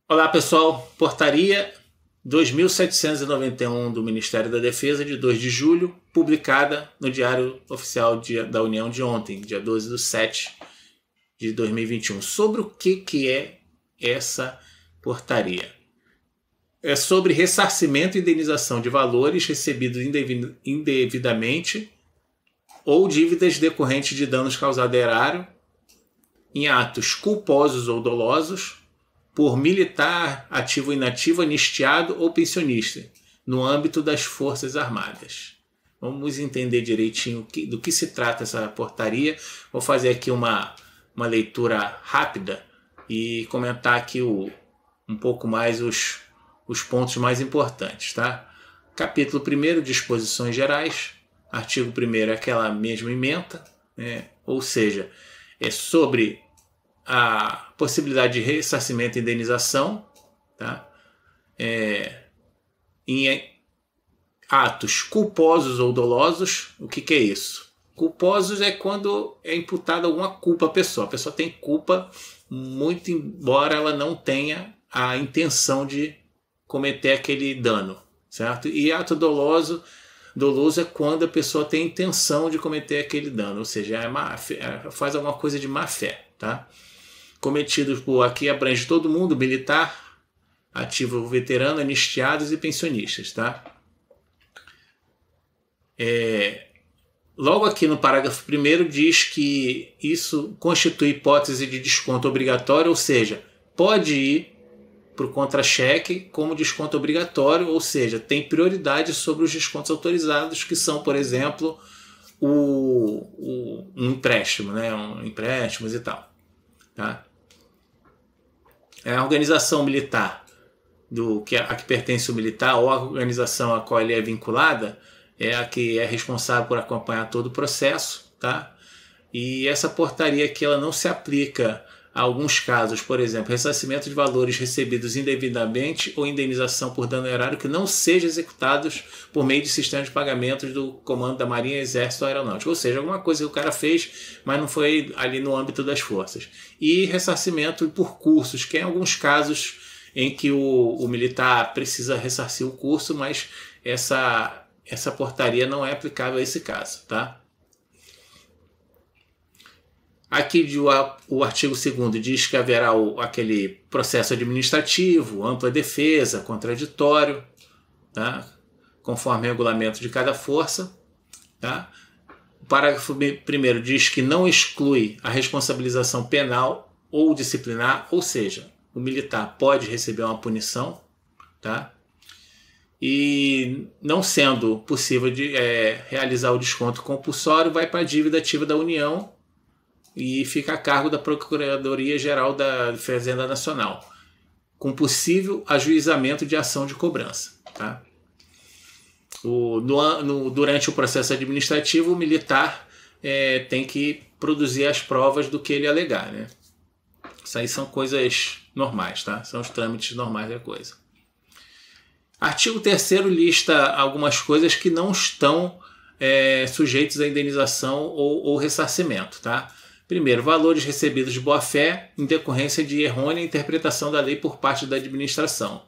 Olá pessoal, portaria 2791 do Ministério da Defesa de 2 de julho, publicada no Diário Oficial da União de ontem, dia 12/7/2021. Sobre o que é essa portaria? É sobre ressarcimento e indenização de valores recebidos indevidamente ou dívidas decorrentes de danos causados a erário em atos culposos ou dolosos por militar, ativo ou inativo, anistiado ou pensionista, no âmbito das Forças Armadas. Vamos entender direitinho do que se trata essa portaria. Vou fazer aqui uma leitura rápida e comentar aqui um pouco mais os pontos mais importantes. Tá? Capítulo 1º, disposições gerais. Artigo 1º é aquela mesma ementa, né? Ou seja, é sobre a possibilidade de ressarcimento e indenização, tá? Em atos culposos ou dolosos. O que é isso? Culposos é quando é imputada alguma culpa à pessoa. A pessoa tem culpa, muito embora ela não tenha a intenção de cometer aquele dano, certo? E ato doloso é quando a pessoa tem a intenção de cometer aquele dano, ou seja, faz alguma coisa de má fé, tá? Cometidos por, aqui abrange todo mundo, militar, ativo, veterano, anistiados e pensionistas, tá? Logo aqui no parágrafo 1º diz que isso constitui hipótese de desconto obrigatório, ou seja, pode ir para o contra-cheque como desconto obrigatório, ou seja, tem prioridade sobre os descontos autorizados, que são, por exemplo, um empréstimo, né? Empréstimos e tal. Tá? A organização militar a que pertence o militar ou a organização a qual ele é vinculada é a que é responsável por acompanhar todo o processo, tá? E essa portaria aqui ela não se aplica a alguns casos, por exemplo, ressarcimento de valores recebidos indevidamente ou indenização por dano erário que não sejam executados por meio de sistema de pagamentos do Comando da Marinha, Exército ou Aeronáutica. Ou seja, alguma coisa que o cara fez, mas não foi ali no âmbito das forças. E ressarcimento por cursos, que é em alguns casos em que o militar precisa ressarcir o curso, mas essa portaria não é aplicável a esse caso, tá? Aqui o artigo 2º diz que haverá aquele processo administrativo, ampla defesa, contraditório, tá? Conforme o regulamento de cada força. Tá? O parágrafo 1º diz que não exclui a responsabilização penal ou disciplinar, ou seja, o militar pode receber uma punição, tá? E não sendo possível de realizar o desconto compulsório, vai para a dívida ativa da União e fica a cargo da Procuradoria-Geral da Fazenda Nacional, com possível ajuizamento de ação de cobrança. Tá? Durante o processo administrativo, o militar tem que produzir as provas do que ele alegar. Né? Isso aí são coisas normais, tá? São os trâmites normais da coisa. Artigo 3º lista algumas coisas que não estão sujeitos à indenização ou ressarcimento. Tá? Primeiro, valores recebidos de boa-fé em decorrência de errônea interpretação da lei por parte da administração.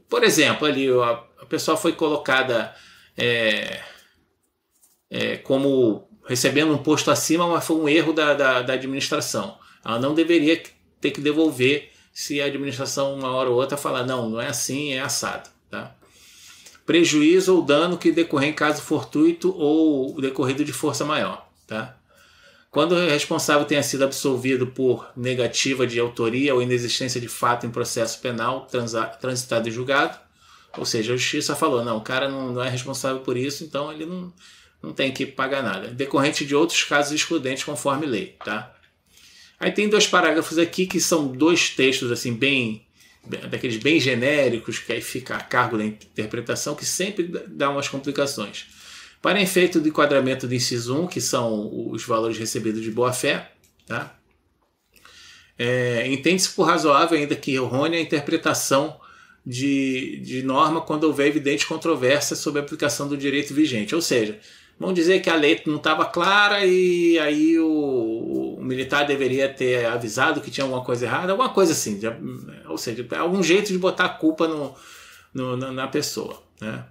Por exemplo, ali a pessoa foi colocada como recebendo um posto acima, mas foi um erro da administração. Ela não deveria ter que devolver se a administração uma hora ou outra falar não é assim, é assado. Tá? Prejuízo ou dano que decorrer em caso fortuito ou decorrido de força maior. Tá? Quando o responsável tenha sido absolvido por negativa de autoria ou inexistência de fato em processo penal transitado e julgado, ou seja, a justiça falou, não, o cara não é responsável por isso, então ele não tem que pagar nada. Decorrente de outros casos excludentes conforme lei. Tá? Aí tem 2 parágrafos aqui que são 2 textos assim, daqueles bem genéricos, que aí fica a cargo da interpretação, que sempre dá umas complicações. Para efeito do enquadramento do inciso 1, que são os valores recebidos de boa-fé, tá? Entende-se por razoável, ainda que errônea, a interpretação de norma quando houver evidente controvérsia sobre a aplicação do direito vigente. Ou seja, vamos dizer que a lei não estava clara e aí o militar deveria ter avisado que tinha alguma coisa errada, alguma coisa assim, ou seja, algum jeito de botar a culpa na pessoa, né?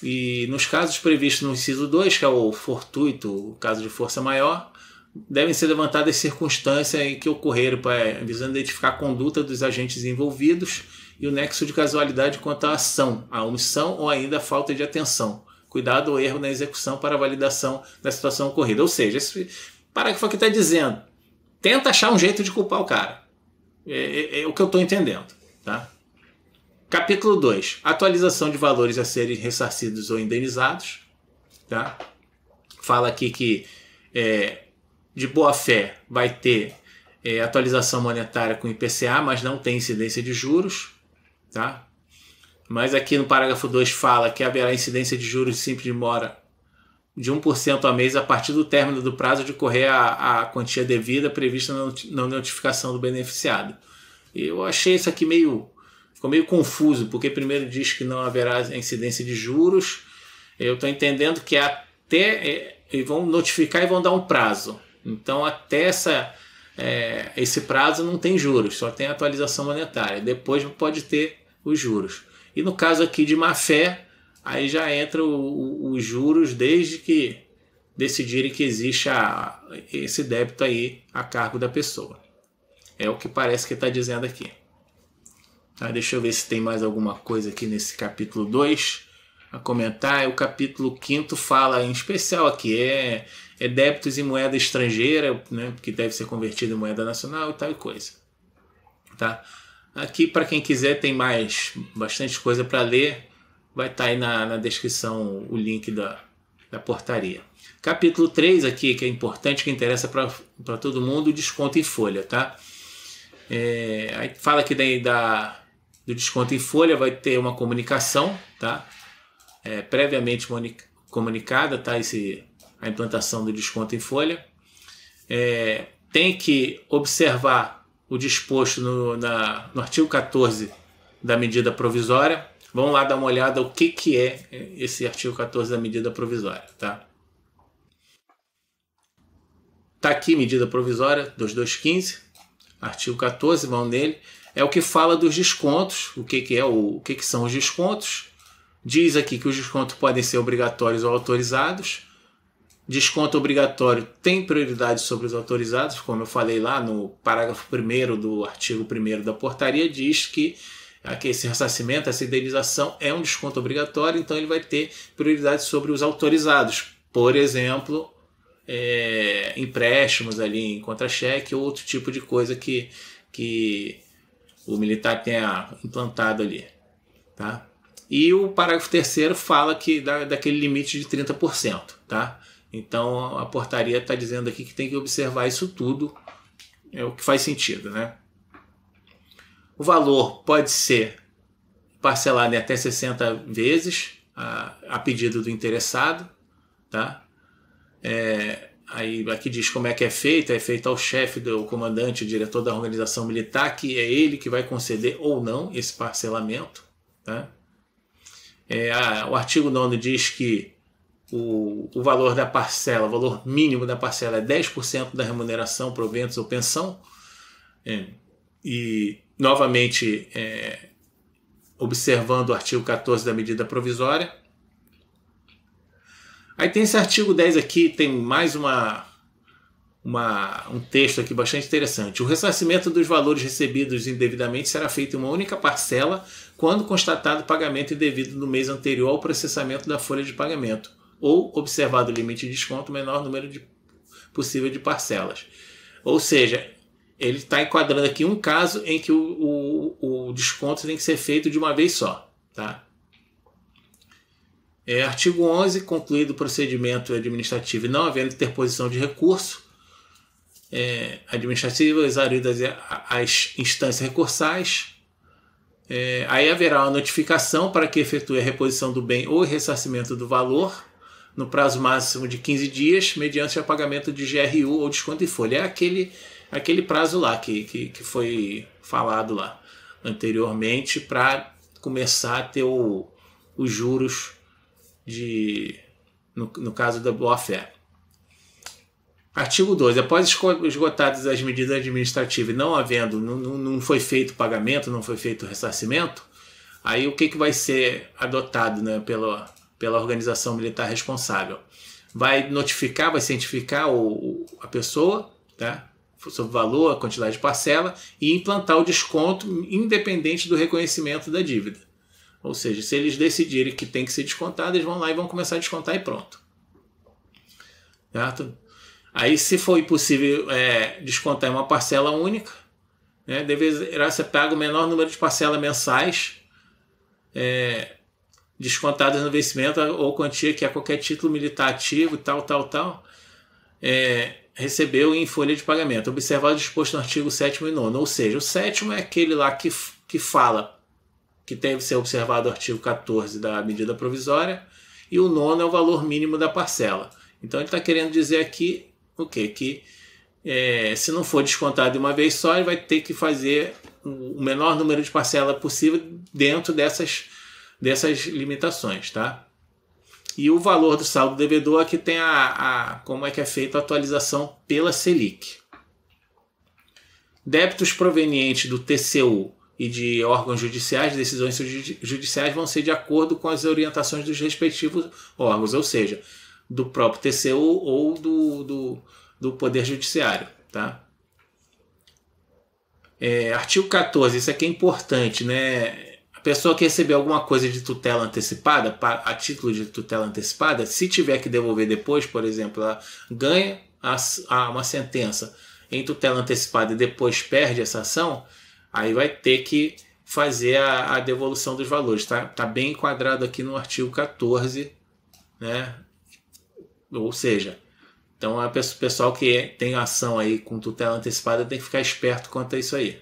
E nos casos previstos no inciso 2, que é o fortuito, o caso de força maior, devem ser levantadas circunstâncias em que ocorreram visando identificar a conduta dos agentes envolvidos e o nexo de casualidade quanto à ação, a omissão ou ainda a falta de atenção, cuidado ou erro na execução para a validação da situação ocorrida. Ou seja, esse parágrafo aqui está dizendo, tenta achar um jeito de culpar o cara. É o que eu estou entendendo. Tá? Capítulo 2. Atualização de valores a serem ressarcidos ou indenizados. Tá? Fala aqui que de boa fé vai ter atualização monetária com IPCA, mas não tem incidência de juros. Tá? Mas aqui no parágrafo 2 fala que haverá incidência de juros simples de mora de 1% ao mês a partir do término do prazo de correr a quantia devida prevista na notificação do beneficiado. Eu achei isso aqui ficou meio confuso, porque primeiro diz que não haverá incidência de juros. Eu estou entendendo que vão notificar e vão dar um prazo. Então até esse prazo não tem juros, só tem atualização monetária. Depois pode ter os juros. E no caso aqui de má-fé, aí já entra os juros desde que decidirem que existe esse débito aí a cargo da pessoa. É o que parece que está dizendo aqui. Tá, deixa eu ver se tem mais alguma coisa aqui nesse capítulo 2 a comentar. O capítulo 5 fala em especial aqui, débitos em moeda estrangeira, né, que deve ser convertido em moeda nacional e tal e coisa. Tá? Aqui, para quem quiser, tem bastante coisa para ler. Vai estar aí na descrição o link da portaria. Capítulo 3 aqui, que é importante, que interessa para todo mundo, o desconto em folha. Tá? Aí fala aqui do desconto em folha, vai ter uma comunicação, tá? Previamente comunicada, tá? A implantação do desconto em folha. Tem que observar o disposto no artigo 14 da medida provisória. Vamos lá dar uma olhada o que é esse artigo 14 da medida provisória. Tá aqui medida provisória 2215, artigo 14, vão nele. É o que fala dos descontos, o que são os descontos. Diz aqui que os descontos podem ser obrigatórios ou autorizados. Desconto obrigatório tem prioridade sobre os autorizados, como eu falei lá no parágrafo 1º do artigo 1º da portaria, diz que esse ressarcimento, essa indenização é um desconto obrigatório, então ele vai ter prioridade sobre os autorizados. Por exemplo, empréstimos ali em contra-cheque ou outro tipo de coisa que o militar tenha implantado ali. Tá? E o parágrafo 3º fala que daquele limite de 30%. Tá? Então a portaria está dizendo aqui que tem que observar isso tudo, é o que faz sentido, né? O valor pode ser parcelado em até 60 vezes a pedido do interessado, tá? Aí aqui diz como é feito ao chefe do comandante, diretor da organização militar, que é ele que vai conceder ou não esse parcelamento, tá? O artigo 9º diz que o valor da parcela, o valor mínimo da parcela é 10% da remuneração, proventos ou pensão. E, novamente, observando o artigo 14 da medida provisória. Aí tem esse artigo 10 aqui, tem mais um texto aqui bastante interessante. O ressarcimento dos valores recebidos indevidamente será feito em uma única parcela quando constatado o pagamento indevido no mês anterior ao processamento da folha de pagamento, ou observado o limite de desconto, menor número possível de parcelas. Ou seja, ele está enquadrando aqui um caso em que o desconto tem que ser feito de uma vez só. Tá? Artigo 11, concluído o procedimento administrativo e não havendo interposição de recurso administrativo, exauridas as instâncias recursais, aí haverá uma notificação para que efetue a reposição do bem ou ressarcimento do valor no prazo máximo de 15 dias, mediante o pagamento de GRU ou desconto em folha. É aquele prazo lá que foi falado lá anteriormente para começar a ter os juros no caso da boa-fé. Artigo 12. Após esgotadas as medidas administrativas e não foi feito pagamento, não foi feito ressarcimento, aí o que vai ser adotado, né, pela organização militar responsável? Vai notificar, vai cientificar a pessoa, tá, sobre o valor, a quantidade de parcela e implantar o desconto independente do reconhecimento da dívida. Ou seja, se eles decidirem que tem que ser descontado, eles vão lá e vão começar a descontar e pronto. Certo? Aí, se for impossível descontar em uma parcela única, né, deverá ser pago o menor número de parcelas mensais descontadas no vencimento ou quantia que a qualquer título militar ativo, recebeu em folha de pagamento, observado o disposto no artigo 7º e 9º. Ou seja, o 7º é aquele lá que fala que deve ser observado o artigo 14 da medida provisória, e o 9º é o valor mínimo da parcela. Então ele está querendo dizer aqui o quê? Que se não for descontado de uma vez só, ele vai ter que fazer o menor número de parcelas possível dentro dessas limitações, tá? E o valor do saldo devedor aqui tem como é que é feita a atualização pela Selic. Débitos provenientes do TCU e de órgãos judiciais, decisões judiciais vão ser de acordo com as orientações dos respectivos órgãos, ou seja, do próprio TCU ou do Poder Judiciário, tá? Artigo 14, isso aqui é importante, né? A pessoa que recebeu alguma coisa de tutela antecipada, a título de tutela antecipada, se tiver que devolver depois, por exemplo, ela ganha uma sentença em tutela antecipada e depois perde essa ação, aí vai ter que fazer a devolução dos valores. Tá bem enquadrado aqui no artigo 14, né? Ou seja, então o pessoal que tem ação aí com tutela antecipada tem que ficar esperto quanto a isso aí.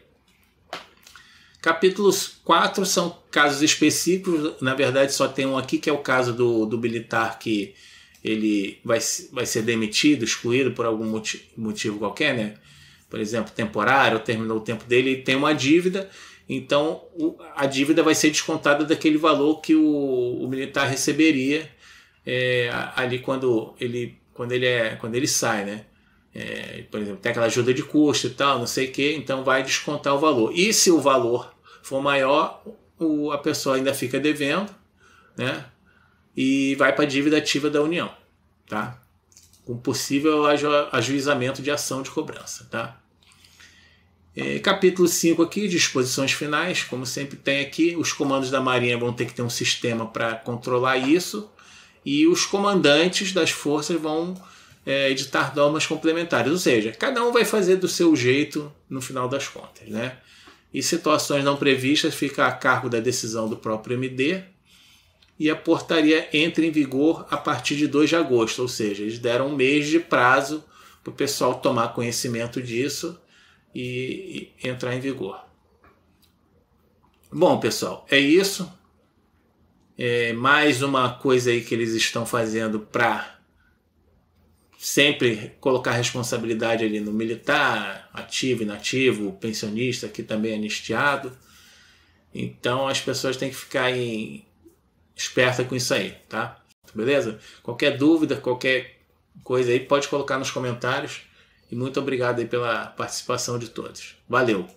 Capítulos 4 são casos específicos, na verdade só tem um aqui que é o caso do militar que ele vai ser demitido, excluído por algum motivo qualquer, né? Por exemplo, temporário, terminou o tempo dele e tem uma dívida, então a dívida vai ser descontada daquele valor que o militar receberia ali quando ele sai, né? Por exemplo, tem aquela ajuda de custo e tal, não sei o que, então vai descontar o valor. E se o valor for maior, a pessoa ainda fica devendo, né? E vai para a dívida ativa da União, tá? Com possível ajuizamento de ação de cobrança, tá? Capítulo 5 aqui, disposições finais, como sempre tem aqui, os comandos da Marinha vão ter que ter um sistema para controlar isso, e os comandantes das forças vão editar normas complementares, ou seja, cada um vai fazer do seu jeito no final das contas, né? E situações não previstas fica a cargo da decisão do próprio MD, e a portaria entra em vigor a partir de 2 de agosto, ou seja, eles deram um mês de prazo para o pessoal tomar conhecimento disso e entrar em vigor. Bom, pessoal, é isso. Mais uma coisa aí que eles estão fazendo para sempre colocar responsabilidade ali no militar, ativo, inativo, pensionista, que também é anistiado. Então as pessoas têm que ficar espertas com isso aí, tá? Beleza? Qualquer dúvida, qualquer coisa aí, pode colocar nos comentários. E muito obrigado aí pela participação de todos. Valeu!